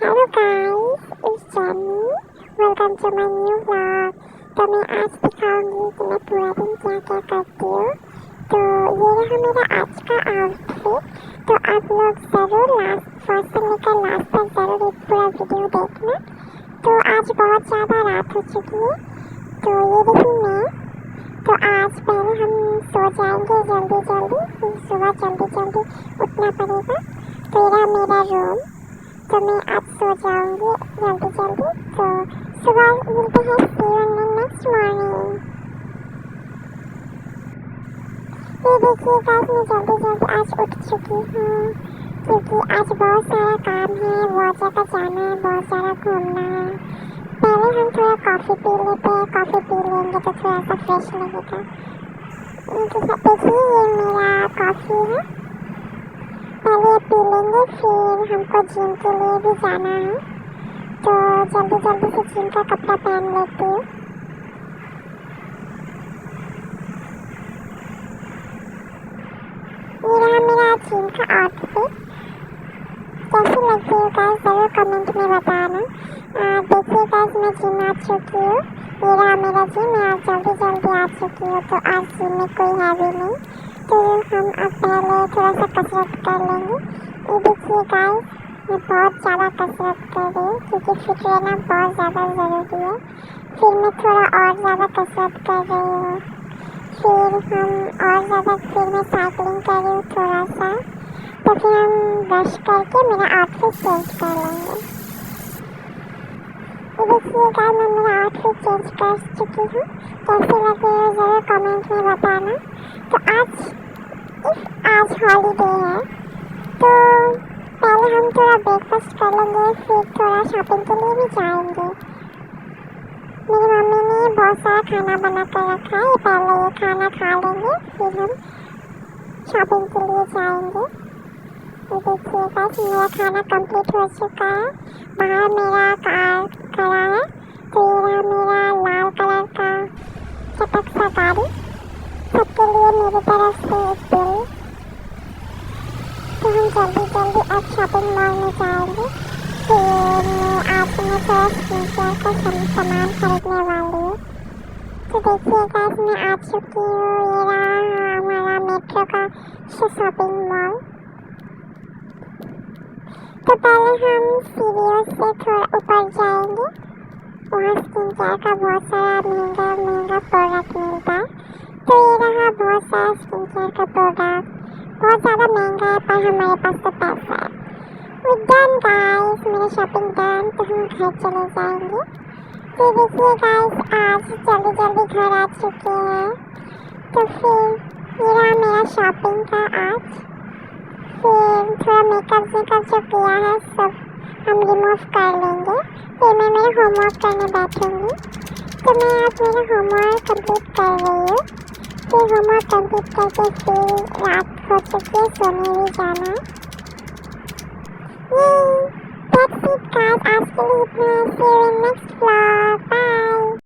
Hello guys, it's Jenny. Welcome to my new vlog. तो मैं आज दिखाऊंगी कि मैं पूरा दिन क्या क्या करती हूँ। तो ये रहा मेरा आज का आउटफिट। तो आप लोग ज़रूर फर्स्ट से लेकर लास्ट तक ज़रूर एक पूरा वीडियो देखना। तो आज बहुत ज़्यादा रात हो चुकी है, तो ये रही मैं। तो आज पहले हम सो जाएंगे जल्दी जल्दी, फिर सुबह जल्दी जल्दी उठना पड़ेगा। तो ये रहा मेरा रूम। तो मैं आज सो जाऊंगी जल्दी जल्दी। तो सुबह मिलते हैं, see you in the next morning. ये देखिए गाइस, मैं जल्दी जल्दी आज उठ चुकी हूँ क्योंकि आज बहुत सारा काम है, बहुत जगह जाना है, बहुत सारा घूमना है। पहले हम थोड़ा कॉफ़ी पी लेते हैं, कॉफ़ी पी लेंगे तो थोड़ा सा फ्रेश लगेगा। देखिए ये मेरा कॉफ़ी है, पहले पी लेंगे फिर हमको जिम के लिए भी जाना है। तो जल्दी जल्दी से जिम का कपड़ा पहन लेती हूँ। ये रहा मेरा जिम का आउटफिट। कैसी लगती है गाइस ज़रूर कमेंट में बताना। देखिए गाइस, मैं जिम आ चुकी हूँ। ये रहा मेरा जिम, मैं आज जल्दी जल्दी आ चुकी हूँ। तो आज जिम में कोई हैवी नहीं, तो हम अब पहले थोड़ा सा कसरत कर लेंगे। ये देखिए गाइस, मैं बहुत ज़्यादा कसरत कर रही हूँ क्योंकि फिट रहना बहुत ज़्यादा ज़रूरी है। फिर मैं थोड़ा और ज़्यादा कसरत कर रही हूँ, फिर मैं साइकिलिंग कर रही हूँ थोड़ा सा। तो फिर हम ब्रश करके मेरा आउटफिट चेंज कर लेंगे। ये देखिए गाइस, मैं मेरा आउटफिट चेंज कर चुकी हूँ। कैसे लगे ज़रूर कमेंट में बताना। तो आज हॉलीडे है, तो पहले हम थोड़ा ब्रेकफास्ट कर लेंगे, फिर थोड़ा शॉपिंग के लिए भी जाएंगे। मेरी मम्मी ने बहुत सारा खाना बना कर रखा है, पहले ये खाना खा लेंगे फिर हम शॉपिंग के लिए जाएंगे। ये देखिए गाइस, मेरा खाना कंप्लीट हो चुका है। बाहर मेरा कार खड़ा है, तो ये रहा मेरा लाल कलर का चटक सा गाड़ी। सबके लिए मेरी तरफ से एक बिल। तो हम जल्दी जल्दी अब शॉपिंग मॉल में जाएंगे। फिर आज मैं थोड़ा स्किन केयर का सामान खरीदने वाली हूँ। तो देखिए गाइस, मैं आ चुकी हूँ। ये रहा हमारा मेट्रो का शॉपिंग मॉल। तो पहले हम सीढ़ियों से थोड़ा ऊपर जाएंगे, वहाँ स्किन केयर का बहुत सारा महंगा महंगा प्रोडक्ट मिलता है। तो ये रहा बहुत सारा स्किन केयर का प्रोडक्ट, बहुत ज़्यादा महंगा है पर हमारे पास तो पैसा है। डन गाइस, मेरी शॉपिंग डन। तो हम घर चले जाएंगे। तो देखिए गाइस, आज जल्दी जल्दी घर आ चुके हैं। तो फिर ये रहा मेरा शॉपिंग का आज। फिर थोड़ा मेकअप जो किया है सब हम रिमूव कर लेंगे, फिर मैं मेरा होमवर्क करने बैठूँगी। तो मैं आज मेरा होमवर्क कंप्लीट कर रही हूँ। फिर होमवर्क कंप्लीट करके फिर रात हो चुकी है, सोने भी जाना है। That's it guys, आज के लिए इतना। See you in next vlog.